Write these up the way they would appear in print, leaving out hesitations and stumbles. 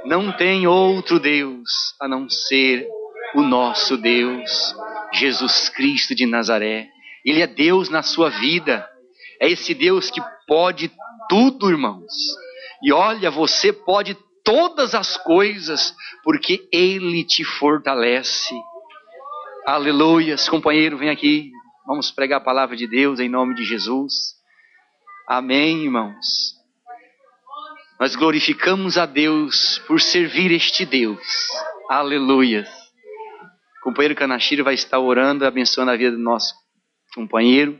Não tem outro Deus a não ser o nosso Deus, Jesus Cristo de Nazaré. Ele é Deus na sua vida. É esse Deus que pode tudo, irmãos. E olha, você pode todas as coisas, porque Ele te fortalece. Aleluias. Companheiro, vem aqui. Vamos pregar a palavra de Deus em nome de Jesus. Amém, irmãos. Nós glorificamos a Deus por servir este Deus. Aleluia. O companheiro Canachiro vai estar orando, abençoando a vida do nosso companheiro.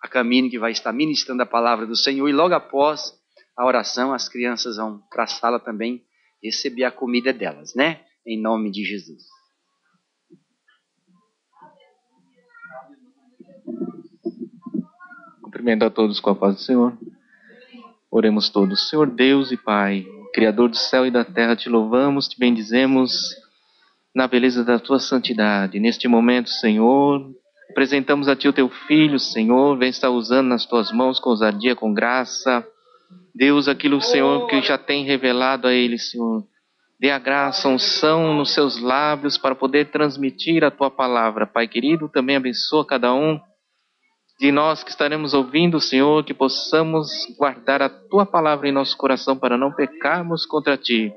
A Camine que vai estar ministrando a palavra do Senhor. E logo após a oração, as crianças vão para a sala também receber a comida delas, né? Em nome de Jesus. Cumprimento a todos com a paz do Senhor. Oremos todos. Senhor Deus e Pai, Criador do céu e da terra, te louvamos, te bendizemos na beleza da tua santidade. Neste momento, Senhor, apresentamos a ti o teu filho, Senhor, vem estar usando nas tuas mãos com ousadia, com graça. Deus, aquilo, Senhor, que já tem revelado a ele, Senhor. Dê a graça, a unção nos seus lábios para poder transmitir a tua palavra. Pai querido, também abençoa cada um de nós que estaremos ouvindo, Senhor, que possamos guardar a tua palavra em nosso coração para não pecarmos contra ti.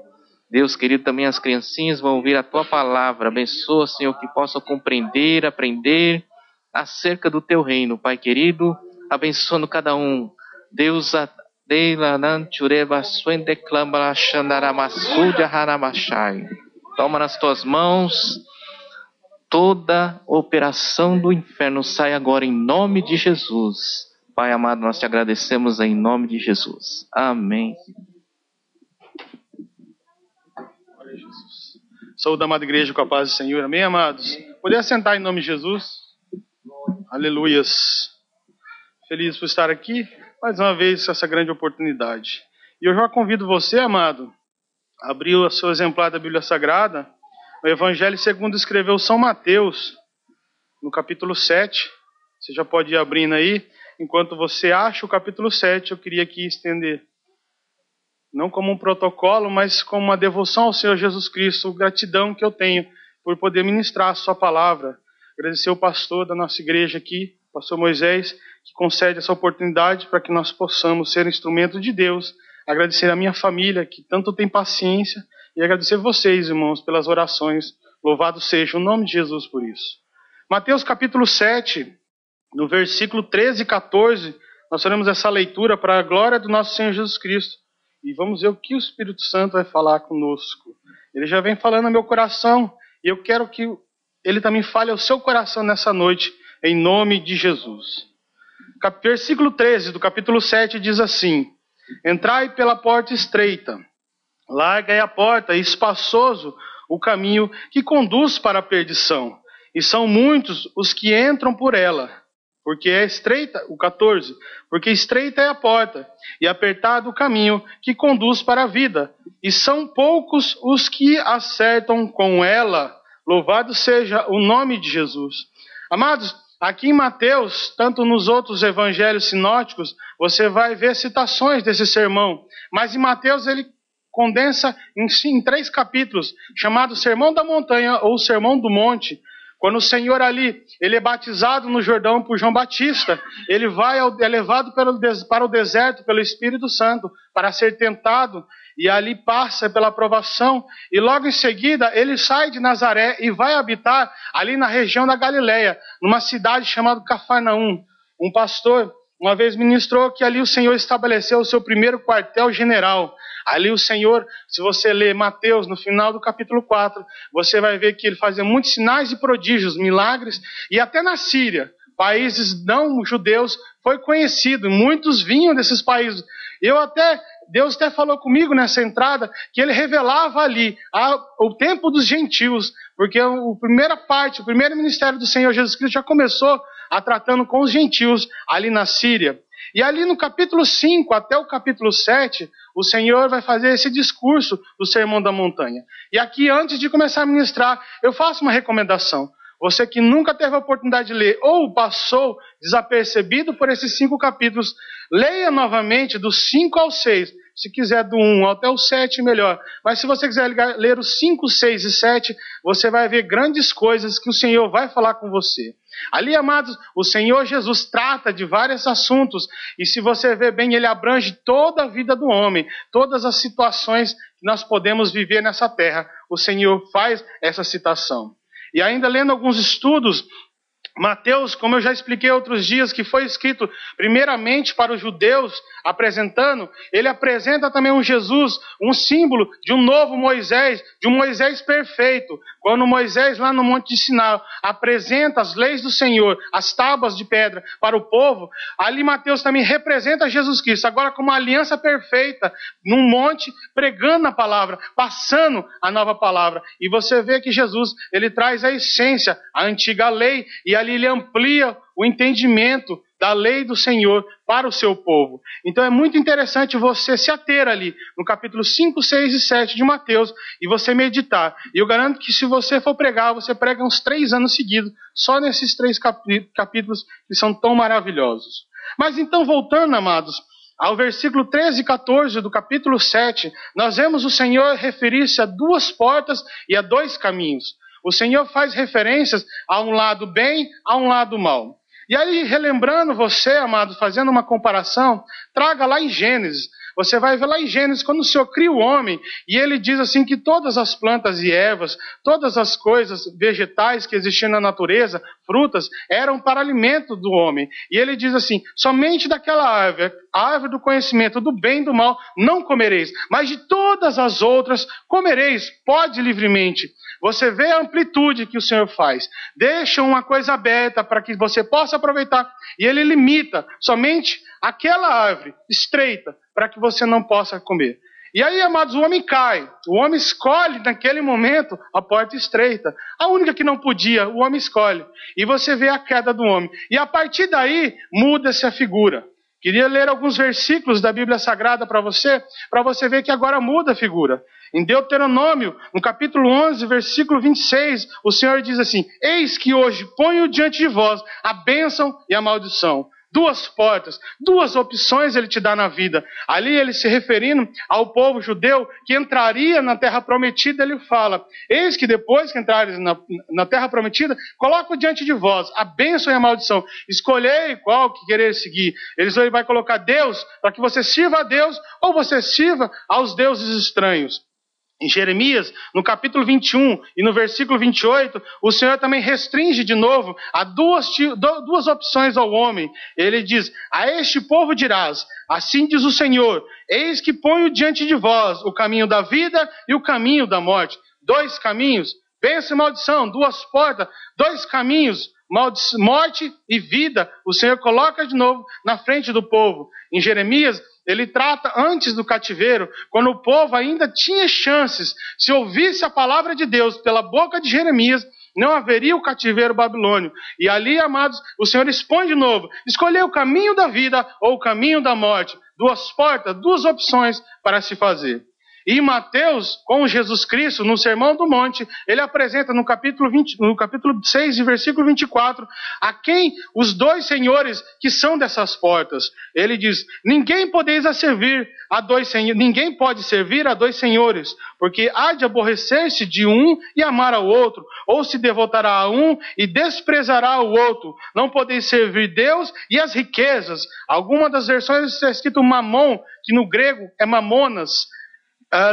Deus querido, também as criancinhas vão ouvir a tua palavra. Abençoa, Senhor, que possam compreender, aprender acerca do teu reino. Pai querido, abençoando cada um. Deus, toma nas tuas mãos. Toda operação do inferno sai agora em nome de Jesus. Pai amado, nós te agradecemos em nome de Jesus. Amém. Glória a Jesus. Saúde da amada igreja com a paz do Senhor. Amém, amados? Poder sentar em nome de Jesus? Aleluias. Feliz por estar aqui, mais uma vez, com essa grande oportunidade. E eu já convido você, amado, a abrir o seu exemplar da Bíblia Sagrada, o Evangelho segundo escreveu São Mateus, no capítulo 7. Você já pode ir abrindo aí. Enquanto você acha o capítulo 7, eu queria aqui estender, não como um protocolo, mas como uma devoção ao Senhor Jesus Cristo, gratidão que eu tenho por poder ministrar a sua palavra. Agradecer o pastor da nossa igreja aqui, pastor Moisés, que concede essa oportunidade para que nós possamos ser instrumento de Deus. Agradecer a minha família, que tanto tem paciência, e agradecer vocês, irmãos, pelas orações. Louvado seja o nome de Jesus por isso. Mateus capítulo 7, no versículo 13 e 14, nós faremos essa leitura para a glória do nosso Senhor Jesus Cristo. E vamos ver o que o Espírito Santo vai falar conosco. Ele já vem falando no meu coração, e eu quero que ele também fale ao seu coração nessa noite, em nome de Jesus. Versículo 13 do capítulo 7 diz assim: Entrai pela porta estreita, larga é a porta e espaçoso o caminho que conduz para a perdição, e são muitos os que entram por ela. Porque é estreita, o 14, porque estreita é a porta, e apertado o caminho que conduz para a vida, e são poucos os que acertam com ela. Louvado seja o nome de Jesus. Amados, aqui em Mateus, tanto nos outros evangelhos sinóticos, você vai ver citações desse sermão, mas em Mateus ele condensa em 3 capítulos, chamado Sermão da Montanha ou Sermão do Monte. Quando o Senhor ali, ele é batizado no Jordão por João Batista, ele é levado para o deserto pelo Espírito Santo para ser tentado, e ali passa pela provação, e logo em seguida ele sai de Nazaré e vai habitar ali na região da Galileia, numa cidade chamada Cafarnaum. Um pastor uma vez ministrou que ali o Senhor estabeleceu o seu primeiro quartel-general. Ali o Senhor, se você ler Mateus no final do capítulo 4, você vai ver que ele fazia muitos sinais e prodígios, milagres, e até na Síria, países não judeus, foi conhecido, muitos vinham desses países. Deus até falou comigo nessa entrada, que ele revelava ali o tempo dos gentios, porque a o primeiro ministério do Senhor Jesus Cristo já começou tratando com os gentios ali na Síria. E ali no capítulo 5 até o capítulo 7, o Senhor vai fazer esse discurso do Sermão da Montanha. E aqui, antes de começar a ministrar, eu faço uma recomendação. Você que nunca teve a oportunidade de ler ou passou desapercebido por esses 5 capítulos, leia novamente dos 5 ao 6, Se quiser do 1 até o 7, melhor. Mas se você quiser ler os 5, 6 e 7, você vai ver grandes coisas que o Senhor vai falar com você. Ali, amados, o Senhor Jesus trata de vários assuntos, e se você ver bem, ele abrange toda a vida do homem, todas as situações que nós podemos viver nessa terra. O Senhor faz essa citação. E ainda lendo alguns estudos, Mateus, como eu já expliquei outros dias, que foi escrito primeiramente para os judeus, apresentando, ele apresenta também um Jesus, um símbolo de um novo Moisés, de um Moisés perfeito. Quando Moisés, lá no Monte de Sinai, apresenta as leis do Senhor, as tábuas de pedra para o povo, ali Mateus também representa Jesus Cristo, agora como uma aliança perfeita, num monte, pregando a palavra, passando a nova palavra. E você vê que Jesus, ele traz a essência, a antiga lei, e ali ele amplia o entendimento da lei do Senhor para o seu povo. Então é muito interessante você se ater ali no capítulo 5, 6 e 7 de Mateus e você meditar. E eu garanto que se você for pregar, você prega uns 3 anos seguidos, só nesses 3 capítulos que são tão maravilhosos. Mas então, voltando, amados, ao versículo 13 e 14 do capítulo 7, nós vemos o Senhor referir-se a 2 portas e a 2 caminhos. O Senhor faz referências a um lado bem, a um lado mal. E aí, relembrando você, amado, fazendo uma comparação, traga lá em Gênesis. Você vai ver lá em Gênesis, quando o Senhor cria o homem, e ele diz assim que todas as plantas e ervas, todas as coisas vegetais que existiam na natureza, frutas, eram para alimento do homem. E ele diz assim, somente daquela árvore, a árvore do conhecimento do bem e do mal, não comereis, mas de todas as outras comereis, pode livremente. Você vê a amplitude que o Senhor faz. Deixa uma coisa aberta para que você possa aproveitar. E ele limita somente aquela árvore estreita para que você não possa comer. E aí, amados, o homem cai. O homem escolhe naquele momento a porta estreita. A única que não podia, o homem escolhe. E você vê a queda do homem. E a partir daí, muda-se a figura. Queria ler alguns versículos da Bíblia Sagrada para você ver que agora muda a figura. Em Deuteronômio, no capítulo 11, versículo 26, o Senhor diz assim, eis que hoje ponho diante de vós a bênção e a maldição. 2 portas, 2 opções ele te dá na vida. Ali ele se referindo ao povo judeu que entraria na terra prometida, ele fala, eis que depois que entrares na terra prometida, coloco diante de vós a bênção e a maldição. Escolhei qual que querer seguir. Ele vai colocar Deus para que você sirva a Deus ou você sirva aos deuses estranhos. Em Jeremias, no capítulo 21 e no versículo 28, o Senhor também restringe de novo a duas opções ao homem. Ele diz, a este povo dirás, assim diz o Senhor, eis que ponho diante de vós o caminho da vida e o caminho da morte. 2 caminhos, bênção e maldição, 2 portas, 2 caminhos, morte e vida. O Senhor coloca de novo na frente do povo. Em Jeremias, ele trata antes do cativeiro, quando o povo ainda tinha chances. Se ouvisse a palavra de Deus pela boca de Jeremias, não haveria o cativeiro babilônio. E ali, amados, o Senhor expõe de novo. Escolher o caminho da vida ou o caminho da morte. 2 portas, 2 opções para se fazer. E Mateus, com Jesus Cristo, no Sermão do Monte, ele apresenta no capítulo 6, versículo 24, a quem os 2 senhores que são dessas portas. Ele diz, ninguém pode servir a 2 senhores, porque há de aborrecer-se de um e amar ao outro, ou se devotará a um e desprezará o outro. Não podeis servir Deus e as riquezas. Alguma das versões está escrito mamon, que no grego é mamonas.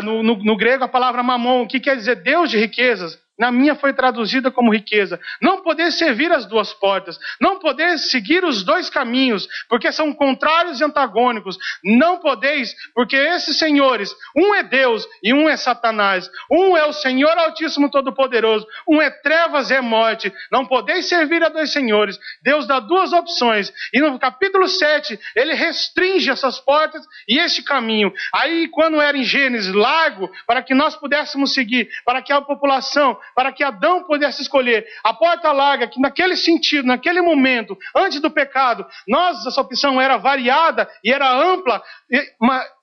No grego a palavra mamon, que quer dizer Deus de riquezas, na minha foi traduzida como riqueza. Não poder servir as 2 portas, não poder seguir os 2 caminhos, porque são contrários e antagônicos. Não podeis, porque esses senhores, um é Deus e um é Satanás. Um é o Senhor Altíssimo Todo-Poderoso, um é trevas e é morte. Não podeis servir a 2 senhores. Deus dá 2 opções. E no capítulo 7, ele restringe essas portas e este caminho. Aí, quando era em Gênesis, largo, para que nós pudéssemos seguir, para que a população para que Adão pudesse escolher a porta larga, que naquele sentido, naquele momento, antes do pecado, essa opção era variada e era ampla.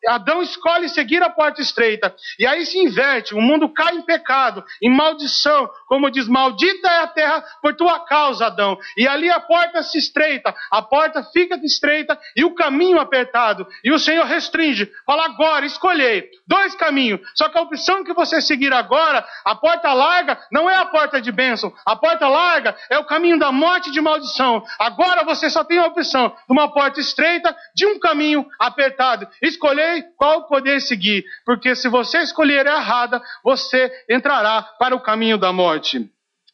Adão escolhe seguir a porta estreita. E aí se inverte, o mundo cai em pecado, em maldição, como diz, maldita é a terra por tua causa, Adão. E ali a porta se estreita, a porta fica estreita e o caminho apertado. E o Senhor restringe, fala agora, escolhei 2 caminhos. Só que a opção que você seguir agora, a porta larga, não é a porta de bênção. A porta larga é o caminho da morte e de maldição. Agora você só tem a opção de uma porta estreita, de um caminho apertado. Escolhei qual poder seguir, porque se você escolher a errada, você entrará para o caminho da morte.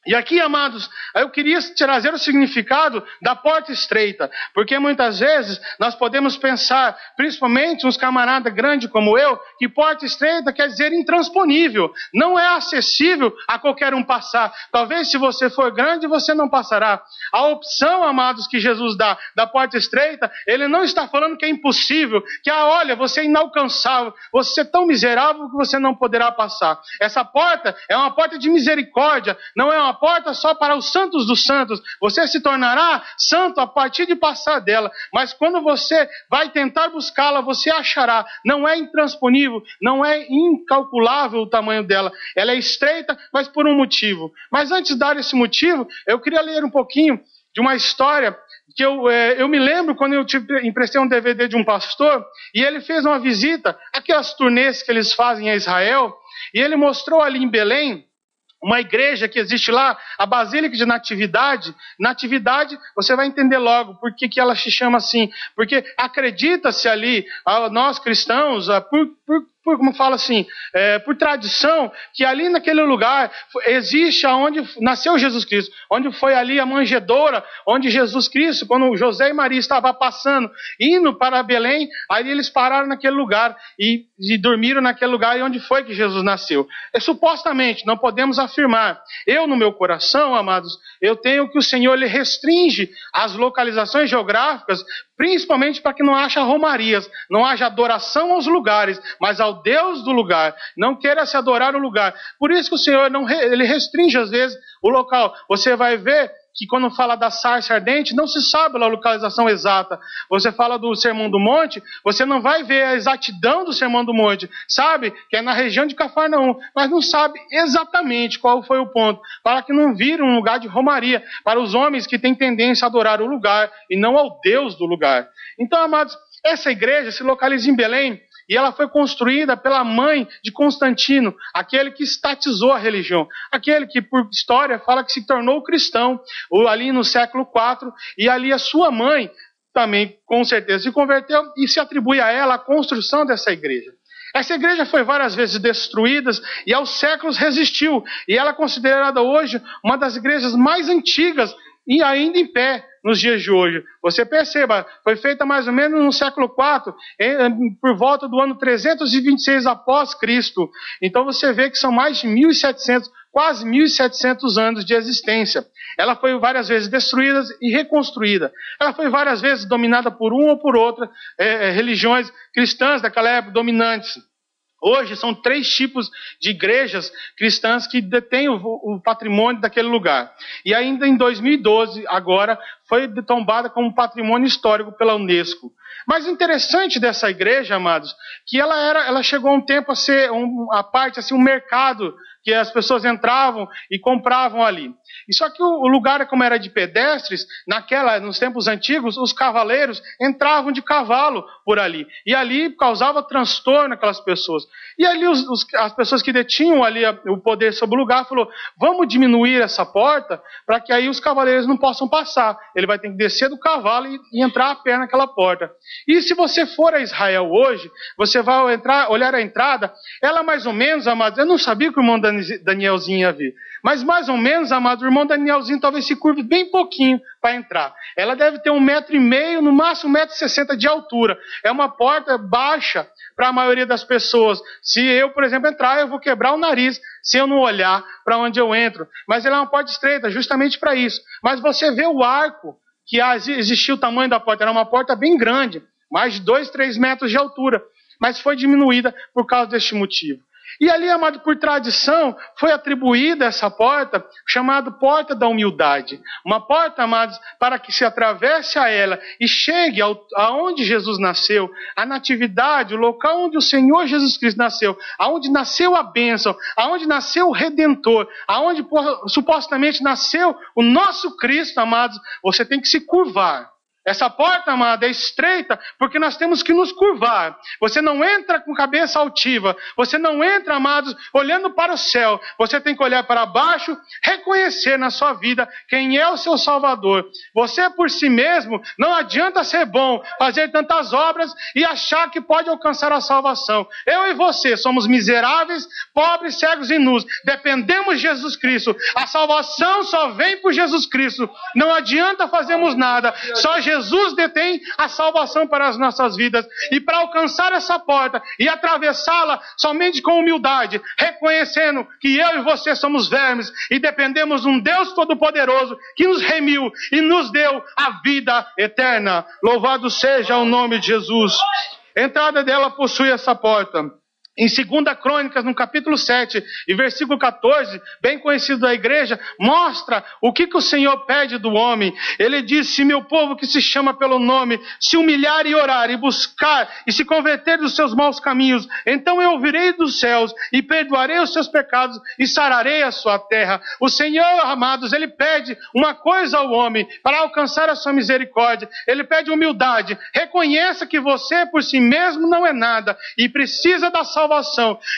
E aqui, amados, eu queria trazer o significado da porta estreita, porque muitas vezes nós podemos pensar, principalmente uns camaradas grandes como eu, que porta estreita quer dizer intransponível, não é acessível a qualquer um passar. Talvez se você for grande, você não passará. A opção, amados, que Jesus dá da porta estreita, ele não está falando que é impossível, que olha, você é inalcançável, você é tão miserável que você não poderá passar. Essa porta é uma porta de misericórdia, não é uma porta só para os santos dos santos. Você se tornará santo a partir de passar dela, mas quando você vai tentar buscá-la, você achará. Não é intransponível, não é incalculável o tamanho dela. Ela é estreita, mas por um motivo. Mas antes de dar esse motivo, eu queria ler um pouquinho de uma história que eu me lembro quando eu emprestei um DVD de um pastor, e ele fez uma visita, aquelas turnês que eles fazem a Israel, e ele mostrou ali em Belém, uma igreja que existe lá, a Basílica de Natividade. Natividade, você vai entender logo por que ela se chama assim. Porque acredita-se ali, nós cristãos, como fala assim, por tradição, que ali naquele lugar existe aonde nasceu Jesus Cristo, onde foi ali a manjedoura, onde Jesus Cristo, quando José e Maria estavam passando, indo para Belém, aí eles pararam naquele lugar e dormiram naquele lugar, e onde foi que Jesus nasceu. Supostamente, não podemos afirmar. Eu, no meu coração, amados, eu tenho que o Senhor ele restringe as localizações geográficas, principalmente para que não haja romarias, não haja adoração aos lugares, mas ao Deus do lugar. Não queira se adorar o lugar. Por isso que o Senhor ele restringe às vezes o local. Você vai ver que quando fala da sarça ardente, não se sabe a localização exata. Você fala do Sermão do Monte, você não vai ver a exatidão do Sermão do Monte. Sabe que é na região de Cafarnaum, mas não sabe exatamente qual foi o ponto, para que não vire um lugar de romaria, para os homens que têm tendência a adorar o lugar e não ao Deus do lugar. Então, amados, essa igreja se localiza em Belém, e ela foi construída pela mãe de Constantino, aquele que estatizou a religião, aquele que, por história, fala que se tornou cristão, ali no século IV, e ali a sua mãe também, com certeza, se converteu, e se atribui a ela a construção dessa igreja. Essa igreja foi várias vezes destruída e aos séculos resistiu, e ela é considerada hoje uma das igrejas mais antigas e ainda em pé nos dias de hoje. Você perceba, foi feita mais ou menos no século IV, por volta do ano 326 após Cristo. Então você vê que são mais de 1.700, quase 1.700 anos de existência. Ela foi várias vezes destruída e reconstruída. Ela foi várias vezes dominada por uma ou por outra religiões cristãs daquela época dominantes. Hoje são 3 tipos de igrejas cristãs que detêm o patrimônio daquele lugar. E ainda em 2012, agora, foi tombada como patrimônio histórico pela Unesco. Mas o interessante dessa igreja, amados, que ela chegou um tempo a ser um mercado que as pessoas entravam e compravam ali. E só que o lugar, como era de pedestres, nos tempos antigos, os cavaleiros entravam de cavalo por ali. E ali causava transtorno aquelas pessoas. E ali as pessoas que detinham ali o poder sobre o lugar falou, vamos diminuir essa porta para que aí os cavaleiros não possam passar. Ele vai ter que descer do cavalo e entrar a pé naquela porta. E se você for a Israel hoje, você vai olhar a entrada, ela mais ou menos, amados, eu não sabia que o irmão Danielzinho ia vir, mas mais ou menos, amado, o irmão Danielzinho talvez se curve bem pouquinho para entrar. Ela deve ter 1,5 m, no máximo 1,60 m de altura. É uma porta baixa para a maioria das pessoas. Se eu, por exemplo, entrar, eu vou quebrar o nariz se eu não olhar para onde eu entro. Mas ela é uma porta estreita, justamente para isso. Mas você vê o arco que existia o tamanho da porta, era uma porta bem grande, mais de 2, 3 metros de altura, mas foi diminuída por causa deste motivo. E ali, amado, por tradição, foi atribuída essa porta, chamada Porta da Humildade. Uma porta, amados, para que se atravesse a ela e chegue aonde Jesus nasceu, a natividade, o local onde o Senhor Jesus Cristo nasceu, aonde nasceu a bênção, aonde nasceu o Redentor, aonde supostamente nasceu o nosso Cristo, amados. Você tem que se curvar. Essa porta, amada, é estreita porque nós temos que nos curvar. Você não entra com cabeça altiva. Você não entra, amados, olhando para o céu. Você tem que olhar para baixo, reconhecer na sua vida quem é o seu Salvador. Você por si mesmo não adianta ser bom, fazer tantas obras e achar que pode alcançar a salvação. Eu e você somos miseráveis, pobres, cegos e nus. Dependemos de Jesus Cristo. A salvação só vem por Jesus Cristo. Não adianta fazermos nada. Só Jesus detém a salvação para as nossas vidas. E para alcançar essa porta e atravessá-la somente com humildade, reconhecendo que eu e você somos vermes e dependemos de um Deus Todo-Poderoso que nos remiu e nos deu a vida eterna. Louvado seja o nome de Jesus. A entrada dela possui essa porta. Em 2 Crônicas, no capítulo 7 e versículo 14, bem conhecido da igreja, mostra o que o Senhor pede do homem. Ele diz: se meu povo que se chama pelo nome se humilhar e orar e buscar e se converter dos seus maus caminhos, então eu ouvirei dos céus e perdoarei os seus pecados e sararei a sua terra. O Senhor, amados, ele pede uma coisa ao homem para alcançar a sua misericórdia. Ele pede humildade. Reconheça que você por si mesmo não é nada e precisa da salvação.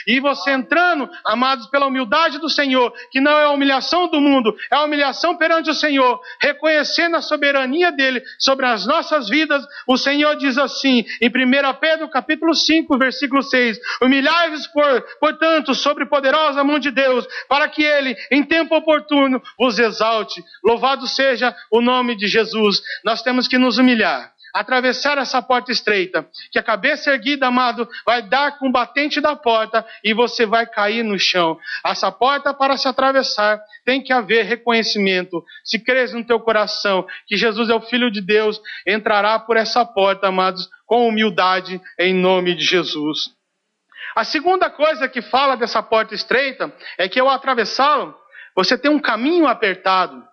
E você entrando, amados, pela humildade do Senhor, que não é a humilhação do mundo, é a humilhação perante o Senhor, reconhecendo a soberania dele sobre as nossas vidas, o Senhor diz assim, em 1 Pedro capítulo 5, versículo 6, humilhai-vos, portanto, sobre poderosa mão de Deus, para que ele, em tempo oportuno, vos exalte. Louvado seja o nome de Jesus. Nós temos que nos humilhar, atravessar essa porta estreita, que a cabeça erguida, amado, vai dar com o batente da porta e você vai cair no chão. Essa porta, para se atravessar, tem que haver reconhecimento. Se crês no teu coração que Jesus é o Filho de Deus, entrará por essa porta, amados, com humildade, em nome de Jesus. A segunda coisa que fala dessa porta estreita é que ao atravessá-lo, você tem um caminho apertado.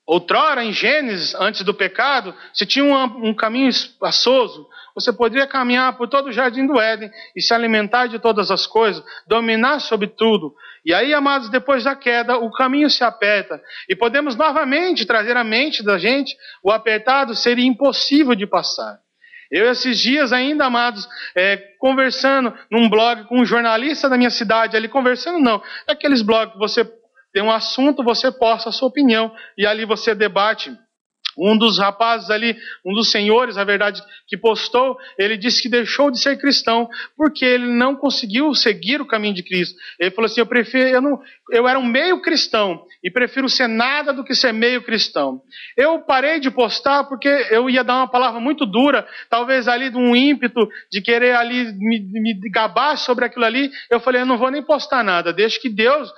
Outrora, em Gênesis, antes do pecado, se tinha um caminho espaçoso, você poderia caminhar por todo o jardim do Éden e se alimentar de todas as coisas, dominar sobre tudo. E aí, amados, depois da queda, o caminho se aperta. E podemos novamente trazer à mente da gente, o apertado seria impossível de passar. Eu esses dias ainda, amados, conversando num blog com um jornalista da minha cidade, ali conversando não, é aqueles blogs que você tem um assunto, você posta a sua opinião e ali você debate. Um dos rapazes ali, um dos senhores, na verdade, que postou, ele disse que deixou de ser cristão porque ele não conseguiu seguir o caminho de Cristo. Ele falou assim, eu era um meio cristão e prefiro ser nada do que ser meio cristão. Eu parei de postar porque eu ia dar uma palavra muito dura, talvez ali de um ímpeto de querer ali me gabar sobre aquilo ali. Eu falei, eu não vou nem postar nada, deixa que Deus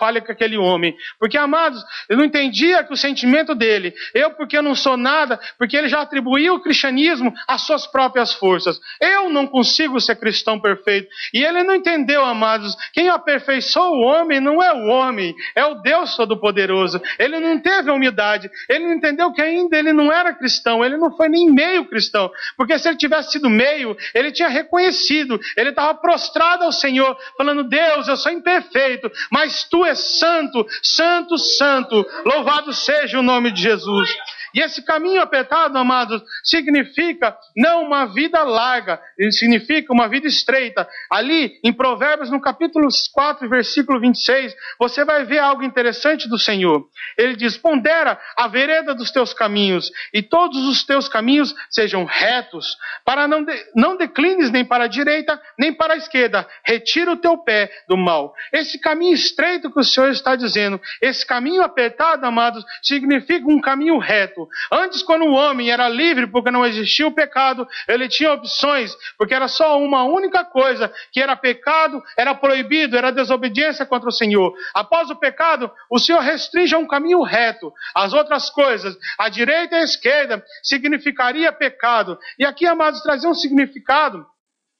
fale com aquele homem. Porque, amados, eu não entendia que o sentimento dele, porque eu não sou nada, porque ele já atribuiu o cristianismo às suas próprias forças. Eu não consigo ser cristão perfeito. E ele não entendeu, amados, quem aperfeiçoa o homem não é o homem, é o Deus Todo-Poderoso. Ele não teve a humildade, ele não entendeu que ainda ele não era cristão, ele não foi nem meio cristão, porque se ele tivesse sido meio, ele tinha reconhecido, ele estava prostrado ao Senhor, falando, Deus, eu sou imperfeito, mas Tu és santo, santo, santo, louvado seja o nome de Jesus. E esse caminho apertado, amados, significa não uma vida larga, significa uma vida estreita. Ali, em Provérbios, no capítulo 4, versículo 26, você vai ver algo interessante do Senhor. Ele diz, pondera a vereda dos teus caminhos, e todos os teus caminhos sejam retos, para não declines nem para a direita, nem para a esquerda. Retira o teu pé do mal. Esse caminho estreito que o Senhor está dizendo, esse caminho apertado, amados, significa um caminho reto. Antes, quando o homem era livre porque não existia o pecado, ele tinha opções, porque era só uma única coisa, que era pecado, era proibido, era desobediência contra o Senhor. Após o pecado, o Senhor restringe a um caminho reto. As outras coisas, a direita e a esquerda, significaria pecado. E aqui, amados, trazer um significado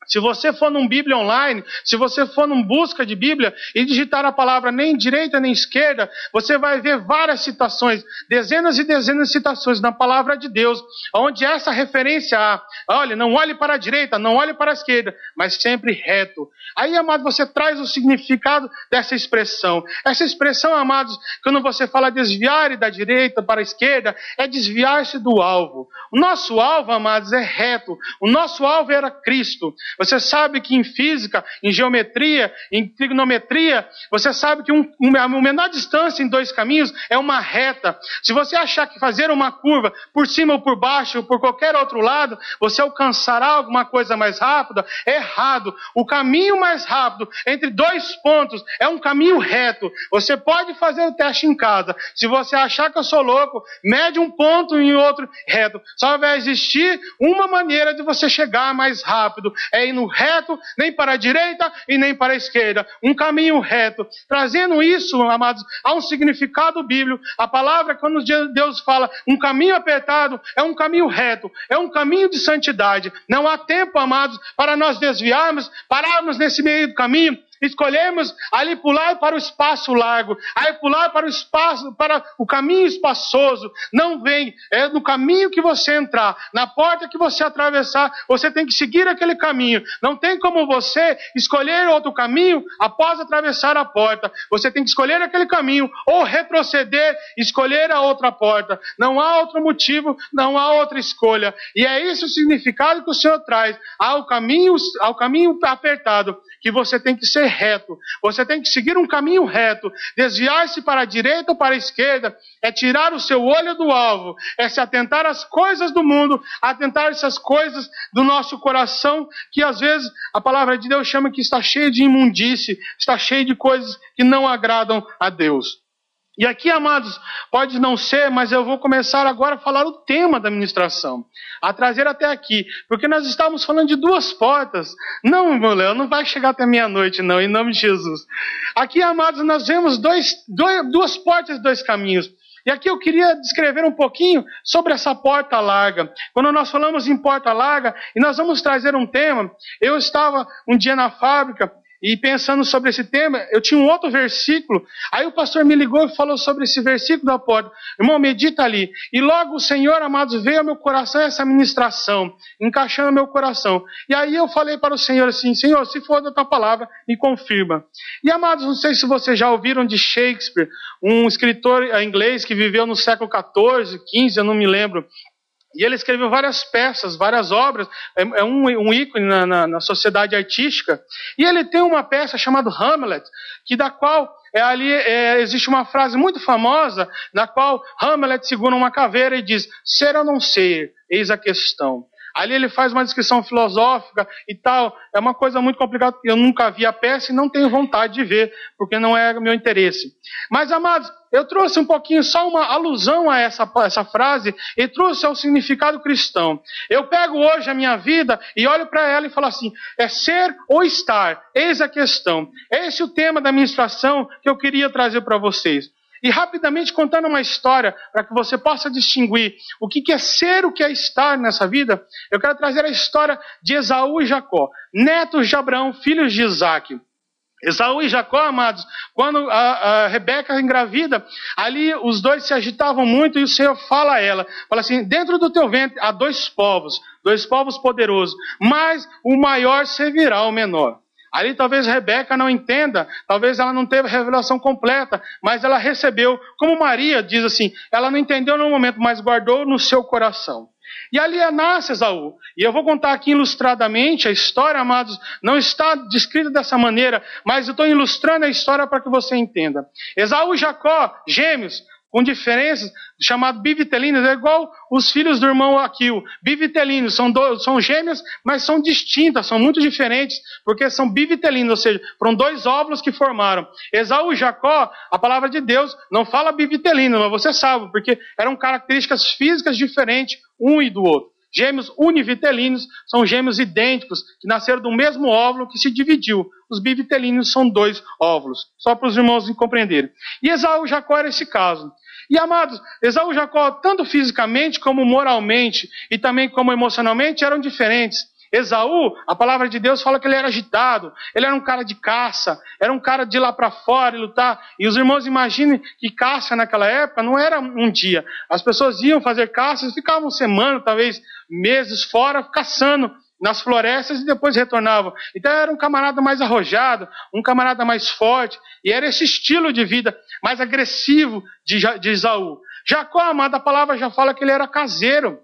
Se você for num Bíblia online, se você for num busca de Bíblia e digitar a palavra nem direita nem esquerda, você vai ver várias citações, dezenas e dezenas de citações na palavra de Deus, onde essa referência a, olha, não olhe para a direita, não olhe para a esquerda, mas sempre reto. Aí, amados, você traz o significado dessa expressão. Essa expressão, amados, quando você fala desviar da direita para a esquerda, é desviar-se do alvo. O nosso alvo, amados, é reto. O nosso alvo era Cristo. Você sabe que em física, em geometria, em trigonometria, você sabe que a menor distância em dois caminhos é uma reta. Se você achar que fazer uma curva por cima ou por baixo, ou por qualquer outro lado, você alcançará alguma coisa mais rápida, é errado. O caminho mais rápido entre dois pontos é um caminho reto. Você pode fazer o teste em casa. Se você achar que eu sou louco, mede um ponto e outro reto. Só vai existir uma maneira de você chegar mais rápido. É ir no reto, nem para a direita e nem para a esquerda. Um caminho reto. Trazendo isso, amados, a um significado bíblico. A palavra, quando Deus fala um caminho apertado, é um caminho reto. É um caminho de santidade. Não há tempo, amados, para nós desviarmos, pararmos nesse meio do caminho, escolhemos ali pular para o espaço largo, aí pular para o espaço, para o caminho espaçoso. Não vem, é no caminho que você entrar, na porta que você atravessar, você tem que seguir aquele caminho. Não tem como você escolher outro caminho após atravessar a porta. Você tem que escolher aquele caminho ou retroceder, escolher a outra porta. Não há outro motivo, não há outra escolha. E é esse o significado que o Senhor traz ao caminho apertado, que você tem que ser reto, você tem que seguir um caminho reto. Desviar-se para a direita ou para a esquerda é tirar o seu olho do alvo, é se atentar às coisas do mundo, atentar-se às coisas do nosso coração, que às vezes a palavra de Deus chama que está cheio de imundície, está cheio de coisas que não agradam a Deus. E aqui, amados, pode não ser, mas eu vou começar agora a falar o tema da ministração, a trazer até aqui, porque nós estávamos falando de duas portas. Não, meu Léo, não vai chegar até meia-noite, não, em nome de Jesus. Aqui, amados, nós vemos duas portas e dois caminhos. E aqui eu queria descrever um pouquinho sobre essa porta larga. Quando nós falamos em porta larga, e nós vamos trazer um tema, eu estava um dia na fábrica, e pensando sobre esse tema, eu tinha um outro versículo. Aí o pastor me ligou e falou sobre esse versículo da porta. Irmão, medita ali. E logo o Senhor, amados, veio ao meu coração essa ministração, encaixando no meu coração. E aí eu falei para o Senhor assim: Senhor, se for da tua palavra, me confirma. E amados, não sei se vocês já ouviram de Shakespeare, um escritor inglês que viveu no século XIV, XV, eu não me lembro. E ele escreveu várias peças, várias obras, é um ícone na sociedade artística. E ele tem uma peça chamada Hamlet, da qual existe uma frase muito famosa, na qual Hamlet segura uma caveira e diz: ser ou não ser, eis a questão. Ali ele faz uma descrição filosófica e tal. É uma coisa muito complicada. Eu nunca vi a peça e não tenho vontade de ver, porque não é o meu interesse. Mas, amados, eu trouxe um pouquinho, só uma alusão a essa frase, e trouxe ao significado cristão. Eu pego hoje a minha vida e olho para ela e falo assim: é ser ou estar, eis a questão. Esse é o tema da ministração que eu queria trazer para vocês. E rapidamente contando uma história, para que você possa distinguir o que é ser, o que é estar nessa vida, eu quero trazer a história de Esaú e Jacó, netos de Abraão, filhos de Isaac. Esaú e Jacó, amados, quando a Rebeca engravida, ali os dois se agitavam muito e o Senhor fala a ela, fala assim: dentro do teu ventre há dois povos poderosos, mas o maior servirá ao menor. Ali talvez Rebeca não entenda, talvez ela não teve a revelação completa, mas ela recebeu, como Maria diz assim, ela não entendeu no momento, mas guardou no seu coração. E ali nasce Esaú. E eu vou contar aqui ilustradamente a história, amados, não está descrita dessa maneira, mas eu estou ilustrando a história para que você entenda. Esaú e Jacó, gêmeos, com diferenças, chamado bivitelinos, é igual os filhos do irmão Aquil. Bivitelinos, são gêmeos, mas são distintas, são muito diferentes, porque são bivitelinos, ou seja, foram dois óvulos que formaram. Esaú e Jacó, a palavra de Deus não fala bivitelino, mas você sabe, porque eram características físicas diferentes um e do outro. Gêmeos univitelinos são gêmeos idênticos, que nasceram do mesmo óvulo que se dividiu. Os bivitelinos são dois óvulos, só para os irmãos compreenderem. E Esaú e Jacó era esse caso. E, amados, Esaú e Jacó, tanto fisicamente como moralmente e também como emocionalmente, eram diferentes. Esaú, a palavra de Deus fala que ele era agitado, ele era um cara de caça, era um cara de ir lá para fora e lutar. E os irmãos imaginem que caça naquela época não era um dia. As pessoas iam fazer caças, ficavam semanas, talvez meses fora, caçando nas florestas e depois retornavam. Então era um camarada mais arrojado, um camarada mais forte, e era esse estilo de vida mais agressivo de Esaú. Jacó, amado, a palavra já fala que ele era caseiro.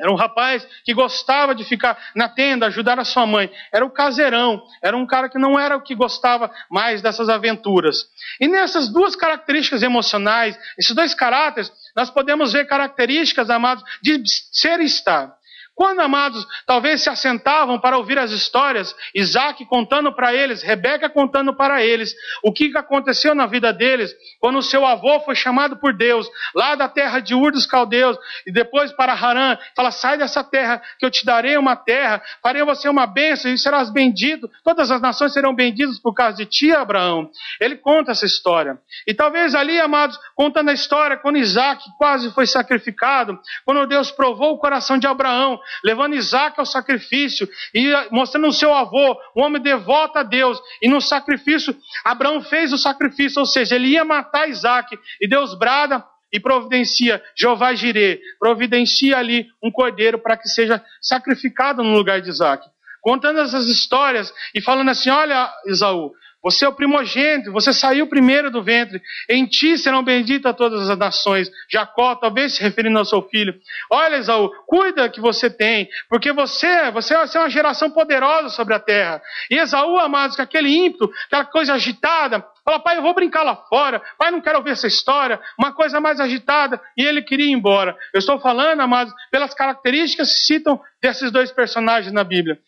Era um rapaz que gostava de ficar na tenda, ajudar a sua mãe. Era um caseirão, era um cara que não era o que gostava mais dessas aventuras. E nessas duas características emocionais, esses dois caráteres, nós podemos ver características, amados, de ser e estar. Quando, amados, talvez se assentavam para ouvir as histórias, Isaac contando para eles, Rebeca contando para eles, o que aconteceu na vida deles, quando o seu avô foi chamado por Deus, lá da terra de Ur dos Caldeus, e depois para Harã, fala, sai dessa terra, que eu te darei uma terra, farei você uma bênção, e serás bendito, todas as nações serão benditas por causa de ti, Abraão. Ele conta essa história. E talvez ali, amados, contando a história, quando Isaac quase foi sacrificado, quando Deus provou o coração de Abraão, levando Isaac ao sacrifício e mostrando o seu avô, um homem devoto a Deus, e no sacrifício, Abraão fez o sacrifício, ou seja, ele ia matar Isaac, e Deus brada e providencia, Jeová Jirê, providencia ali um cordeiro para que seja sacrificado no lugar de Isaac. Contando essas histórias e falando assim, olha Esaú, você é o primogênito, você saiu primeiro do ventre, em ti serão benditas todas as nações. Jacó, talvez se referindo ao seu filho. Olha, Esaú, cuida que você tem, porque você é uma geração poderosa sobre a terra. E Esaú, amados, com aquele ímpeto, aquela coisa agitada, fala, pai, eu vou brincar lá fora, pai, não quero ouvir essa história, uma coisa mais agitada, e ele queria ir embora. Eu estou falando, amados, pelas características que se citam desses dois personagens na Bíblia.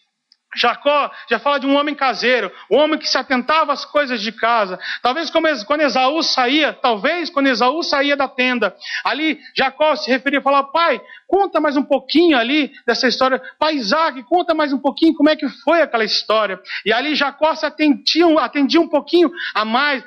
Jacó já fala de um homem caseiro, um homem que se atentava às coisas de casa. Talvez quando Esaú saía da tenda, ali Jacó se referia e falava, pai, conta mais um pouquinho ali dessa história. Pai Isaac, conta mais um pouquinho como é que foi aquela história. E ali Jacó se atendia um pouquinho a mais,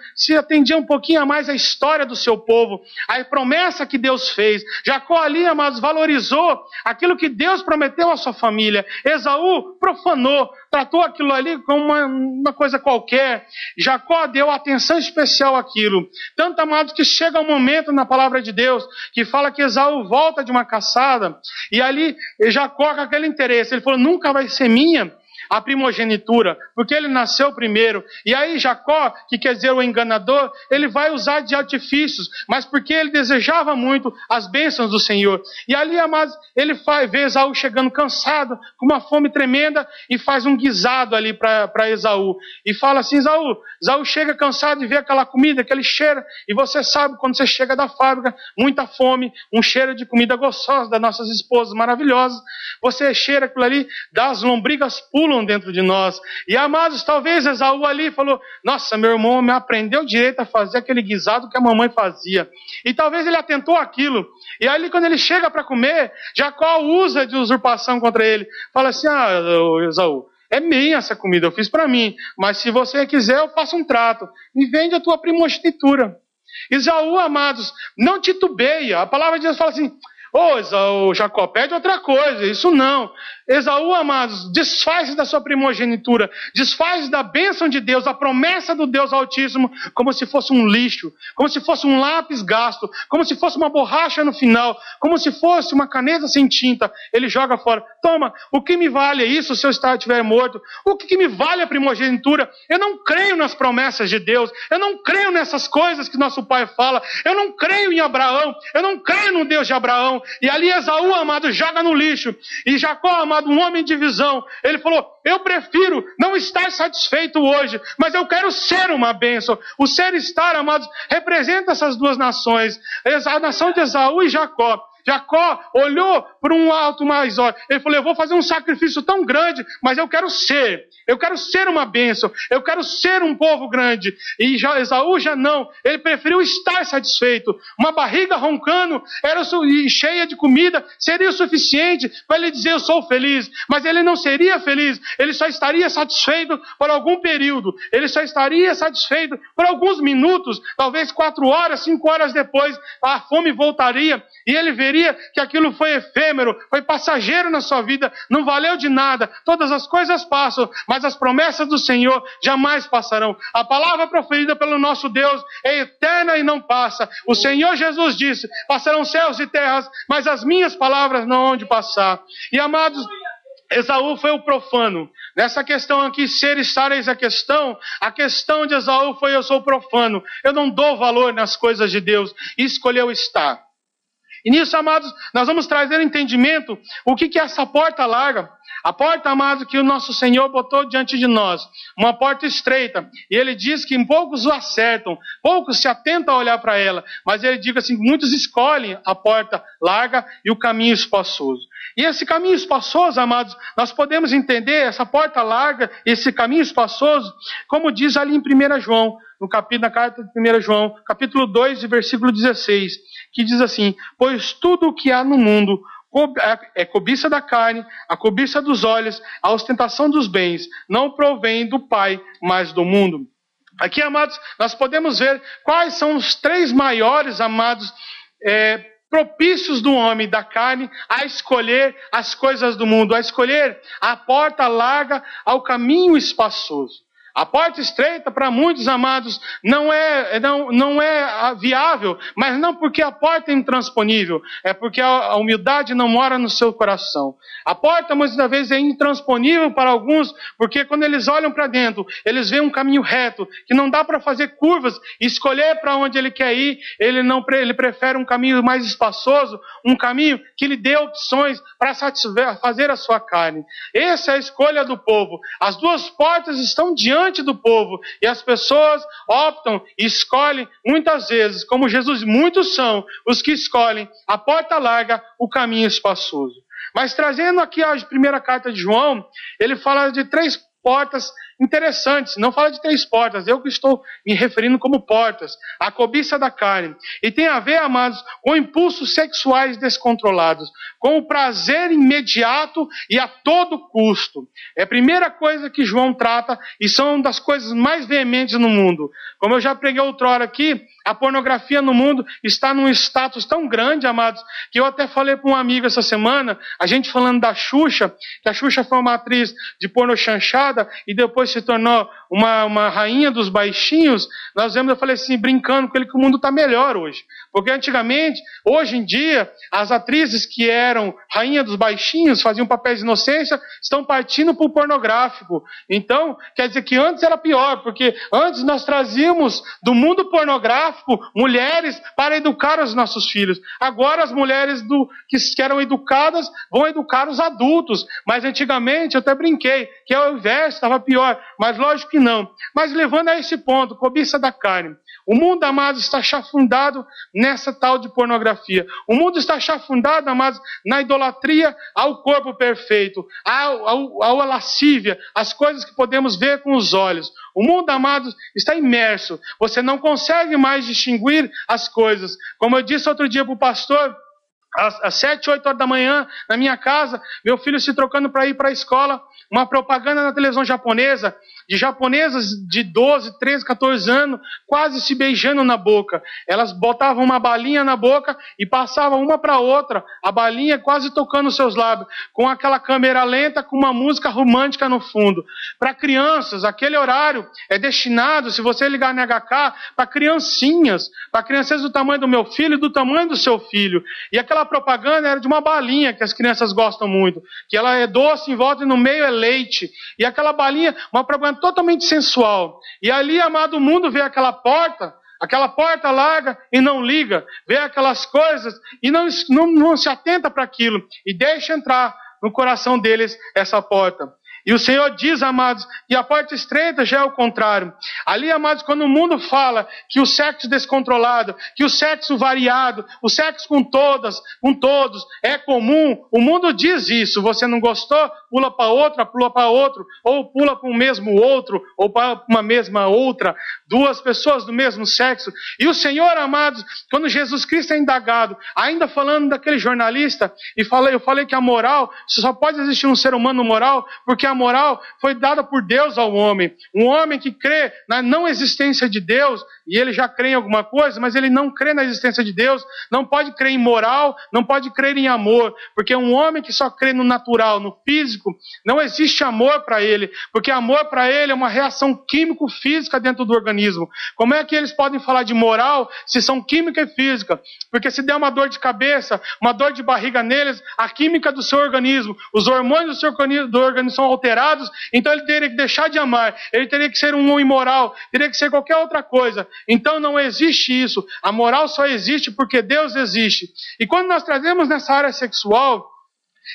à história do seu povo, a promessa que Deus fez. Jacó ali, amados, valorizou aquilo que Deus prometeu à sua família. Esaú profanou, tratou aquilo ali como uma coisa qualquer. Jacó deu atenção especial àquilo. Tanto, amados, que chega um momento na palavra de Deus que fala que Esaú volta de uma caçada e ali Jacó com aquele interesse. Ele falou, nunca vai ser minha a primogenitura, porque ele nasceu primeiro. E aí Jacó, que quer dizer o enganador, ele vai usar de artifícios, mas porque ele desejava muito as bênçãos do Senhor. E ali, amados, ele vê Esaú chegando cansado, com uma fome tremenda, e faz um guisado ali para Esaú. E fala assim, Esaú chega cansado e vê aquela comida, aquele cheiro, e você sabe, quando você chega da fábrica, muita fome, um cheiro de comida gostosa das nossas esposas maravilhosas, você cheira aquilo ali, as lombrigas pulam dentro de nós. E amados, talvez Esaú ali falou, nossa, meu irmão me aprendeu direito a fazer aquele guisado que a mamãe fazia. E talvez ele atentou aquilo. E ali quando ele chega para comer, Jacó usa de usurpação contra ele. Fala assim, Esaú, é minha essa comida, eu fiz para mim. Mas se você quiser, eu faço um trato. Me vende a tua primogenitura. Esaú, amados, não titubeia. A palavra de Deus fala assim, Esaú, Jacó, pede outra coisa, isso não. Esaú, amados, desfaz da sua primogenitura, desfaz da bênção de Deus, a promessa do Deus Altíssimo, como se fosse um lixo, como se fosse um lápis gasto, como se fosse uma borracha no final, como se fosse uma caneta sem tinta. Ele joga fora. Toma, o que me vale isso se eu estiver morto? O que me vale a primogenitura? Eu não creio nas promessas de Deus, eu não creio nessas coisas que nosso pai fala, eu não creio em Abraão, eu não creio no Deus de Abraão. E ali Esaú, amado, joga no lixo. E Jacó, amado, um homem de visão, ele falou, eu prefiro não estar satisfeito hoje, mas eu quero ser uma bênção. O ser e estar, amados, representa essas duas nações, a nação de Esaú e Jacó. Jacó olhou para um alto mais alto. Ele falou, eu vou fazer um sacrifício tão grande, mas eu quero ser uma bênção, eu quero ser um povo grande. E Esaú já não, ele preferiu estar satisfeito. Uma barriga roncando e cheia de comida seria o suficiente para ele dizer eu sou feliz, mas ele não seria feliz, ele só estaria satisfeito por algum período, ele só estaria satisfeito por alguns minutos, talvez 4 horas, 5 horas depois a fome voltaria e ele veria saberia que aquilo foi efêmero, foi passageiro na sua vida, não valeu de nada. Todas as coisas passam, mas as promessas do Senhor jamais passarão. A palavra proferida pelo nosso Deus é eterna e não passa. O Senhor Jesus disse: passarão céus e terras, mas as minhas palavras não hão de passar. E amados, Esaú foi o profano. Nessa questão aqui, ser e estar, eis a questão de Esaú foi: eu sou profano, eu não dou valor nas coisas de Deus, e escolheu estar. E nisso, amados, nós vamos trazer entendimento o que é essa porta larga. A porta, amados, que o nosso Senhor botou diante de nós, uma porta estreita, e Ele diz que poucos o acertam, poucos se atentam a olhar para ela, mas Ele diz assim: muitos escolhem a porta larga e o caminho espaçoso. E esse caminho espaçoso, amados, nós podemos entender essa porta larga, esse caminho espaçoso, como diz ali em 1 João, na carta de 1 João, capítulo 2, versículo 16, que diz assim: pois tudo o que há no mundo é cobiça da carne, a cobiça dos olhos, a ostentação dos bens, não provém do Pai, mas do mundo. Aqui, amados, nós podemos ver quais são os 3 maiores, amados, propícios do homem, da carne, a escolher as coisas do mundo, a escolher a porta larga ao caminho espaçoso. A porta estreita, para muitos, amados, não é viável, mas não porque a porta é intransponível, é porque a humildade não mora no seu coração. A porta, muitas vezes, é intransponível para alguns, porque quando eles olham para dentro, eles veem um caminho reto, que não dá para fazer curvas e escolher para onde ele quer ir. Ele prefere um caminho mais espaçoso, um caminho que lhe dê opções para satisfazer a sua carne. Essa é a escolha do povo. As 2 portas estão diante do povo, e as pessoas optam e escolhem muitas vezes, como Jesus, muitos são os que escolhem a porta larga, o caminho espaçoso. Mas trazendo aqui a primeira carta de João, ele fala de 3 portas interessantes, não fala de 3 portas, eu que estou me referindo como portas, a cobiça da carne, e tem a ver, amados, com impulsos sexuais descontrolados, com o prazer imediato e a todo custo. É a primeira coisa que João trata, e são das coisas mais veementes no mundo. Como eu já preguei outrora aqui, a pornografia no mundo está num status tão grande, amados, que eu até falei para um amigo essa semana, a gente falando da Xuxa, que a Xuxa foi uma atriz de porno chanchada, e depois se tornou uma rainha dos baixinhos. Eu falei assim, brincando com ele, que o mundo está melhor hoje. Porque antigamente, hoje em dia, as atrizes que eram rainha dos baixinhos, faziam papéis de inocência, estão partindo para o pornográfico. Então, quer dizer que antes era pior, porque antes nós trazíamos do mundo pornográfico mulheres para educar os nossos filhos. Agora as mulheres que eram educadas vão educar os adultos. Mas antigamente, eu até brinquei, que ao inverso estava pior. Mas lógico que não. Mas levando a esse ponto, cobiça da carne. O mundo, amados, está chafundado nessa tal de pornografia. O mundo está chafundado, amados, na idolatria ao corpo perfeito, à lascívia, às coisas que podemos ver com os olhos. O mundo, amados, está imerso. Você não consegue mais distinguir as coisas. Como eu disse outro dia para o pastor, às 7, 8 horas da manhã, na minha casa, meu filho se trocando para ir para a escola, uma propaganda na televisão japonesa, de japonesas de 12, 13, 14 anos, quase se beijando na boca. Elas botavam uma balinha na boca e passavam uma para outra, a balinha quase tocando os seus lábios, com aquela câmera lenta, com uma música romântica no fundo. Para crianças, aquele horário é destinado, se você ligar no HK, para criancinhas do tamanho do meu filho e do tamanho do seu filho. E aquela propaganda era de uma balinha que as crianças gostam muito, que ela é doce em volta e no meio é leite. E aquela balinha, uma propaganda totalmente sensual. E ali, amado, o mundo vê aquela porta larga e não liga, vê aquelas coisas e não se atenta para aquilo e deixa entrar no coração deles essa porta. E o Senhor diz, amados, que a porta estreita já é o contrário. Ali, amados, quando o mundo fala que o sexo descontrolado, que o sexo variado, o sexo com todos, é comum, o mundo diz isso. Você não gostou? Pula para outra, pula para outro, ou pula para um mesmo outro, ou para uma mesma outra, 2 pessoas do mesmo sexo. E o Senhor, amados, quando Jesus Cristo é indagado, ainda falando daquele jornalista, eu falei que a moral, só pode existir um ser humano moral, porque a a moral foi dada por Deus ao homem. Um homem que crê na não existência de Deus, e ele já crê em alguma coisa, mas ele não crê na existência de Deus, não pode crer em moral, não pode crer em amor, porque um homem que só crê no natural, no físico, não existe amor para ele, porque amor para ele é uma reação químico-física dentro do organismo. Como é que eles podem falar de moral se são química e física? Porque se der uma dor de cabeça, uma dor de barriga neles, a química do seu organismo, os hormônios do organismo são alterados, então ele teria que deixar de amar, ele teria que ser um imoral, teria que ser qualquer outra coisa. Então não existe isso. A moral só existe porque Deus existe. E quando nós trazemos nessa área sexual,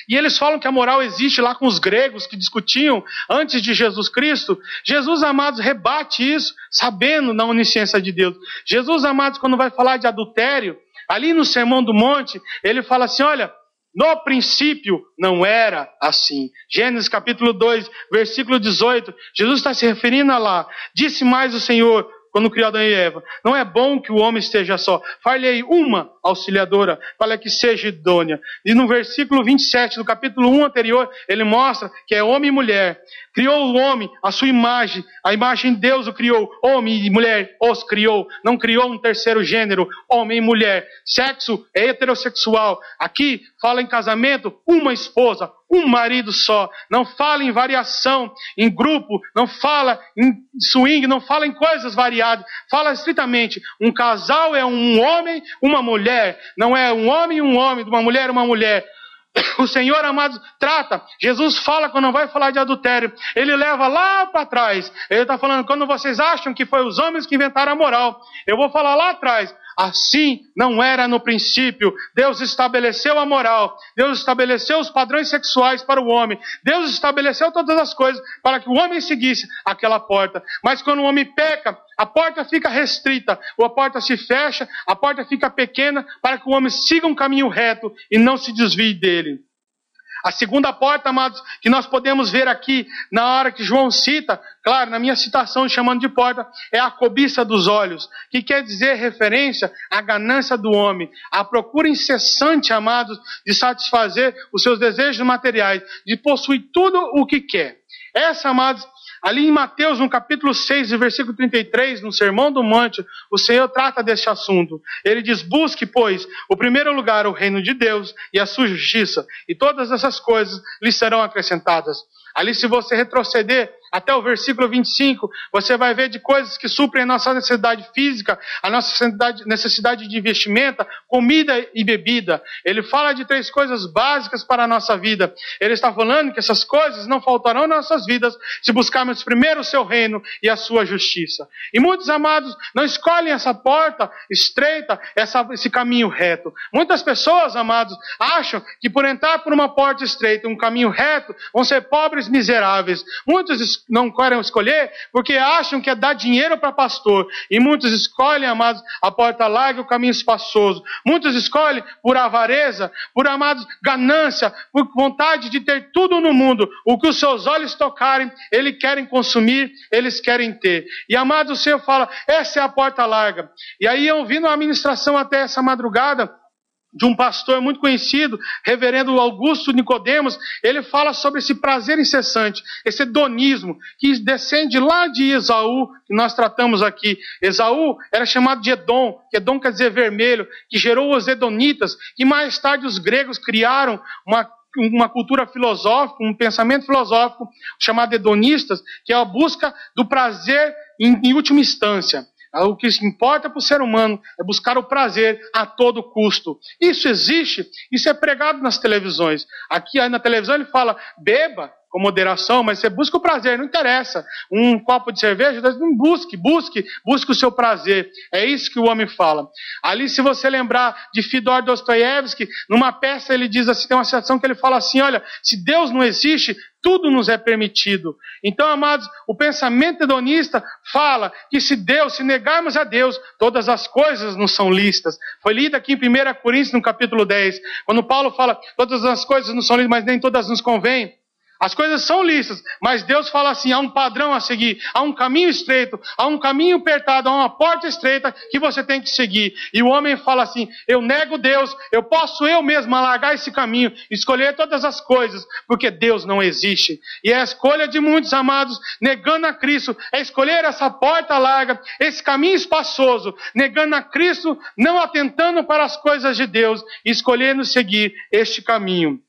e eles falam que a moral existe lá com os gregos que discutiam antes de Jesus Cristo, Jesus, amados, rebate isso, sabendo na onisciência de Deus. Jesus, amados, quando vai falar de adultério, ali no Sermão do Monte, ele fala assim, olha, no princípio não era assim. Gênesis capítulo 2, versículo 18, Jesus está se referindo a lá. Disse mais o Senhor, quando criou Adão e Eva, não é bom que o homem esteja só. Far-lhe uma auxiliadora, para que seja idônea. E no versículo 27 do capítulo 1 anterior, ele mostra que é homem e mulher. Criou o homem, a sua imagem, a imagem de Deus o criou. Homem e mulher os criou. Não criou um terceiro gênero, homem e mulher. Sexo é heterossexual. Aqui fala em casamento, uma esposa, um marido só. Não fala em variação, em grupo, não fala em swing, não fala em coisas variadas. Fala estritamente, um casal é um homem, uma mulher. Não é um homem, uma mulher, uma mulher. O Senhor, amados, trata. Jesus fala quando vai falar de adultério. Ele leva lá para trás. Ele está falando, quando vocês acham que foi os homens que inventaram a moral, eu vou falar lá atrás. Assim não era no princípio. Deus estabeleceu a moral. Deus estabeleceu os padrões sexuais para o homem. Deus estabeleceu todas as coisas para que o homem seguisse aquela porta. Mas quando o homem peca, a porta fica restrita, ou a porta se fecha, a porta fica pequena para que o homem siga um caminho reto e não se desvie dele. A segunda porta, amados, que nós podemos ver aqui, na hora que João cita, claro, na minha citação chamando de porta, é a cobiça dos olhos, que quer dizer referência à ganância do homem, a procura incessante, amados, de satisfazer os seus desejos materiais, de possuir tudo o que quer. Essa, amados, ali em Mateus, no capítulo 6, versículo 33, no Sermão do Monte, o Senhor trata deste assunto. Ele diz, busque, pois, o primeiro lugar, o reino de Deus e a sua justiça, e todas essas coisas lhe serão acrescentadas. Ali, se você retroceder até o versículo 25, você vai ver de coisas que suprem a nossa necessidade física, a nossa necessidade de vestimenta, comida e bebida. Ele fala de 3 coisas básicas para a nossa vida. Ele está falando que essas coisas não faltarão nas nossas vidas se buscarmos primeiro o seu reino e a sua justiça. E muitos, amados, não escolhem essa porta estreita, esse caminho reto. Muitas pessoas, amados, acham que por entrar por uma porta estreita, um caminho reto, vão ser pobres miseráveis. Muitos não querem escolher porque acham que é dar dinheiro para pastor. E muitos escolhem, amados, a porta larga e o caminho espaçoso. Muitos escolhem por avareza, por, amados, ganância, por vontade de ter tudo no mundo. O que os seus olhos tocarem, eles querem consumir, eles querem ter. E, amados, o Senhor fala, essa é a porta larga. E aí eu vi numa ministração até essa madrugada, de um pastor muito conhecido, reverendo Augusto Nicodemos, ele fala sobre esse prazer incessante, esse hedonismo, que descende lá de Esaú, que nós tratamos aqui. Esaú era chamado de Edom, que Edom quer dizer vermelho, que gerou os edonitas, que mais tarde os gregos criaram uma cultura filosófica, um pensamento filosófico chamado hedonistas, que é a busca do prazer em última instância. O que importa para o ser humano é buscar o prazer a todo custo. Isso existe, isso é pregado nas televisões. Aqui na televisão ele fala, beba com moderação, mas você busca o prazer, não interessa. Um copo de cerveja, não busque o seu prazer. É isso que o homem fala. Ali, se você lembrar de Fyodor Dostoiévski, numa peça ele diz assim, tem uma citação que ele fala assim, olha, se Deus não existe, tudo nos é permitido. Então, amados, o pensamento hedonista fala que se negarmos a Deus, todas as coisas nos são lícitas. Foi lido aqui em 1 Coríntios, no capítulo 10, quando Paulo fala, todas as coisas nos são lícitas, mas nem todas nos convêm. As coisas são lícitas, mas Deus fala assim, há um padrão a seguir, há um caminho estreito, há um caminho apertado, há uma porta estreita que você tem que seguir. E o homem fala assim, eu nego Deus, eu posso eu mesmo alargar esse caminho, escolher todas as coisas, porque Deus não existe. E é a escolha de muitos, amados, negando a Cristo, é escolher essa porta larga, esse caminho espaçoso, negando a Cristo, não atentando para as coisas de Deus, e escolhendo seguir este caminho.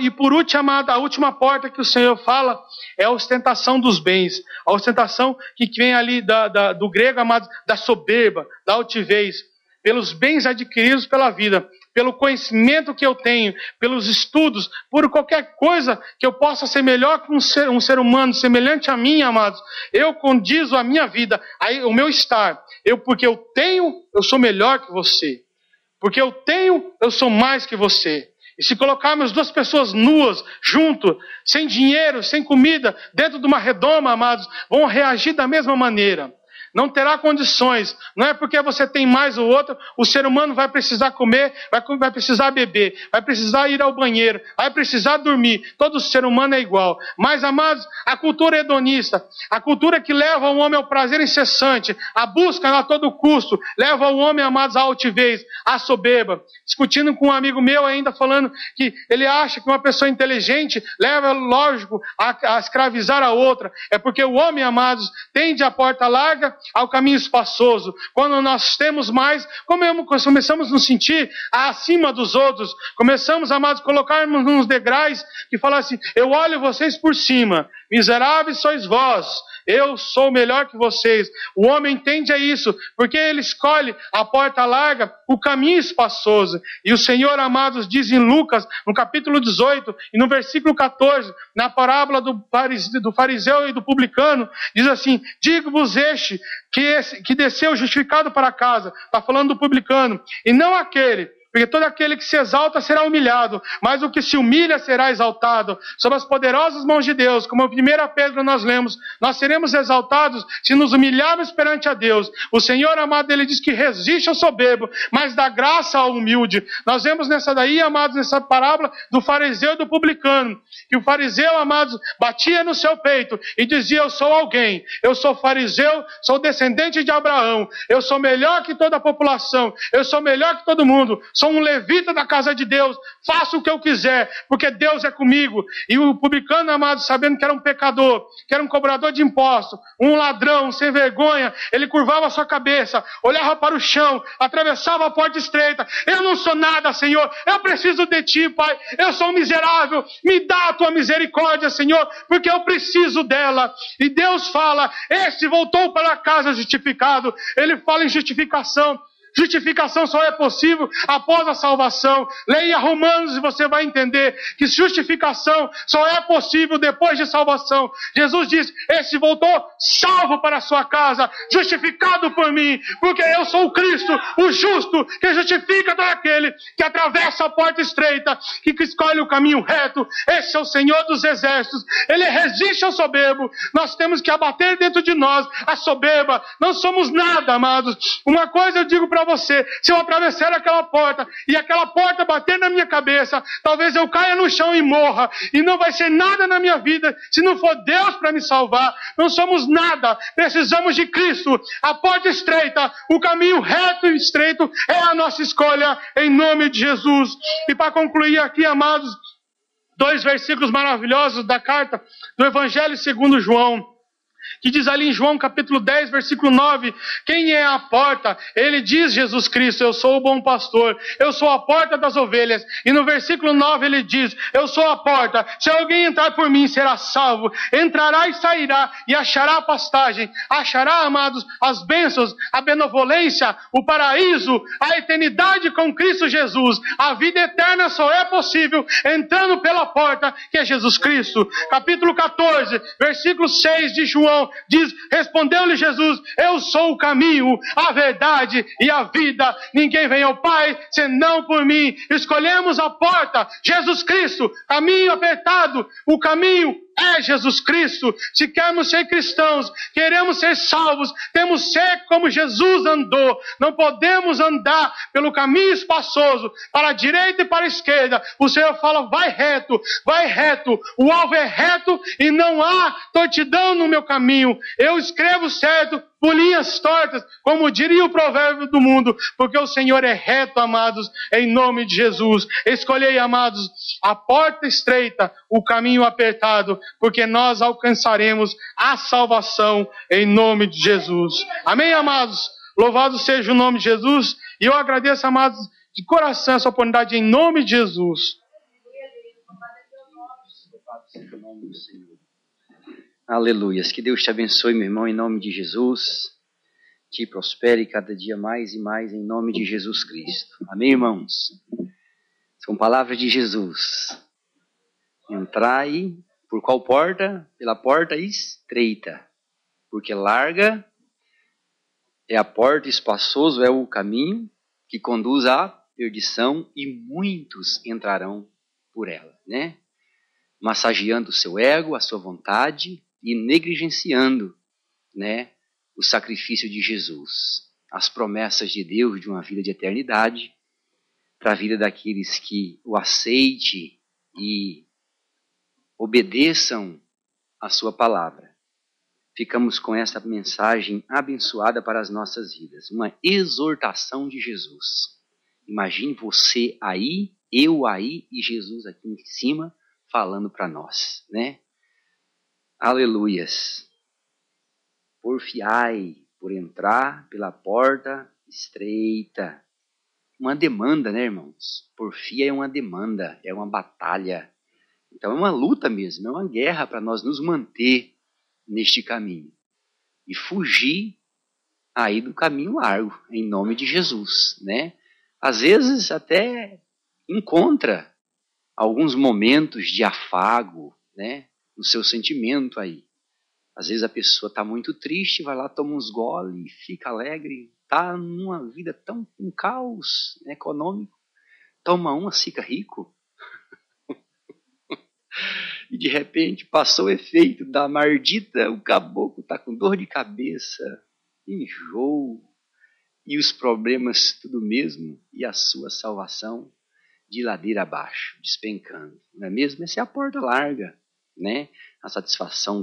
E por último, amado, a última porta que o Senhor fala é a ostentação dos bens. A ostentação que vem ali do grego, amado, da soberba, da altivez. Pelos bens adquiridos pela vida, pelo conhecimento que eu tenho, pelos estudos, por qualquer coisa que eu possa ser melhor que um ser humano, semelhante a mim, amados. Eu condizo a minha vida, o meu estar. Porque eu tenho, eu sou melhor que você. Porque eu tenho, eu sou mais que você. E se colocarmos duas pessoas nuas, junto, sem dinheiro, sem comida, dentro de uma redoma, amados, vão reagir da mesma maneira. Não terá condições. Não é porque você tem mais ou outro, o ser humano vai precisar comer, vai precisar beber, vai precisar ir ao banheiro, vai precisar dormir. Todo ser humano é igual. Mas, amados, a cultura hedonista, a cultura que leva o homem ao prazer incessante, a busca a todo custo, leva o homem, amados, à altivez, à soberba. Discutindo com um amigo meu ainda, falando que ele acha que uma pessoa inteligente leva, lógico, a escravizar a outra. É porque o homem, amados, tende a porta larga ao caminho espaçoso. Quando nós temos mais, começamos a nos sentir acima dos outros. Começamos, amados, a colocarmos nos degraus que falam assim, eu olho vocês por cima, miseráveis sois vós, eu sou melhor que vocês. O homem entende isso, porque ele escolhe a porta larga, o caminho espaçoso. E o Senhor, amados, diz em Lucas, no capítulo 18, e no versículo 14, na parábola do fariseu e do publicano, diz assim, digo-vos que desceu justificado para casa, está falando do publicano, e não aquele, porque todo aquele que se exalta será humilhado, mas o que se humilha será exaltado. Sob as poderosas mãos de Deus, como em 1 Pedro nós lemos, nós seremos exaltados se nos humilharmos perante a Deus. O Senhor, amado, ele diz que resiste ao soberbo, mas dá graça ao humilde. Nós vemos nessa daí, amados, nessa parábola do fariseu e do publicano, que o fariseu, amados, batia no seu peito e dizia, eu sou alguém, eu sou fariseu, sou descendente de Abraão, eu sou melhor que toda a população, eu sou melhor que todo mundo, sou um levita da casa de Deus, faço o que eu quiser, porque Deus é comigo. E o publicano, amado, sabendo que era um pecador, que era um cobrador de impostos, um ladrão, sem vergonha, ele curvava a sua cabeça, olhava para o chão, atravessava a porta estreita, eu não sou nada, Senhor, eu preciso de Ti, Pai, eu sou um miserável, me dá a Tua misericórdia, Senhor, porque eu preciso dela. E Deus fala, esse voltou para casa justificado, ele fala em justificação. Justificação só é possível após a salvação. Leia Romanos e você vai entender que justificação só é possível depois de salvação. Jesus diz, esse voltou salvo para a sua casa, justificado por mim, porque eu sou o Cristo, o justo, que justifica todo aquele que atravessa a porta estreita, que escolhe o caminho reto. Esse é o Senhor dos exércitos. Ele resiste ao soberbo. Nós temos que abater dentro de nós a soberba. Não somos nada, amados. Uma coisa eu digo para você, se eu atravessar aquela porta e aquela porta bater na minha cabeça, talvez eu caia no chão e morra, e não vai ser nada na minha vida se não for Deus para me salvar. Não somos nada, precisamos de Cristo. A porta estreita, o caminho reto e estreito é a nossa escolha, em nome de Jesus. E para concluir aqui, amados, 2 versículos maravilhosos da carta do Evangelho segundo João, que diz ali em João capítulo 10, versículo 9, quem é a porta? Ele diz, Jesus Cristo, eu sou o bom pastor, eu sou a porta das ovelhas. E no versículo 9 ele diz, eu sou a porta, se alguém entrar por mim será salvo, entrará e sairá e achará pastagem, achará, amados, as bênçãos, a benevolência, o paraíso, a eternidade com Cristo Jesus. A vida eterna só é possível entrando pela porta que é Jesus Cristo. Capítulo 14, versículo 6 de João, diz, respondeu-lhe Jesus, eu sou o caminho, a verdade e a vida, ninguém vem ao Pai senão por mim. Escolhemos a porta, Jesus Cristo, caminho apertado, o caminho é Jesus Cristo. Se queremos ser cristãos, queremos ser salvos, temos que ser como Jesus andou. Não podemos andar pelo caminho espaçoso, para a direita e para a esquerda. O Senhor fala, vai reto, o alvo é reto e não há tortidão no meu caminho. Eu escrevo certo por linhas tortas, como diria o provérbio do mundo, porque o Senhor é reto, amados, em nome de Jesus. Escolhei, amados, a porta estreita, o caminho apertado, porque nós alcançaremos a salvação em nome de Jesus. Amém, amados? Louvado seja o nome de Jesus, e eu agradeço, amados, de coração essa oportunidade em nome de Jesus. Aleluias. Que Deus te abençoe, meu irmão, em nome de Jesus. Que prospere cada dia mais e mais em nome de Jesus Cristo. Amém, irmãos? São palavras de Jesus. Entrai por qual porta? Pela porta estreita. Porque larga é a porta, espaçoso é o caminho que conduz à perdição e muitos entrarão por ela, né? Massageando o seu ego, a sua vontade e negligenciando, né, o sacrifício de Jesus, as promessas de Deus de uma vida de eternidade para a vida daqueles que o aceite e obedeçam a sua palavra. Ficamos com essa mensagem abençoada para as nossas vidas, uma exortação de Jesus. Imagine você aí, eu aí e Jesus aqui em cima falando para nós, né? Aleluias. Porfiai por entrar pela porta estreita. Uma demanda, né, irmãos? Porfia é uma demanda, é uma batalha. Então é uma luta mesmo, é uma guerra para nós nos manter neste caminho. E fugir aí do caminho largo, em nome de Jesus, né? Às vezes até encontra alguns momentos de afago, né? No seu sentimento aí. Às vezes a pessoa está muito triste, vai lá, toma uns gole, fica alegre, está numa vida tão um caos, né, econômico, toma uma, fica rico. E de repente passou o efeito da mardita, o caboclo está com dor de cabeça, enjoo, e os problemas tudo mesmo, e a sua salvação de ladeira abaixo, despencando. Não é mesmo? Essa é a porta larga, né? A satisfação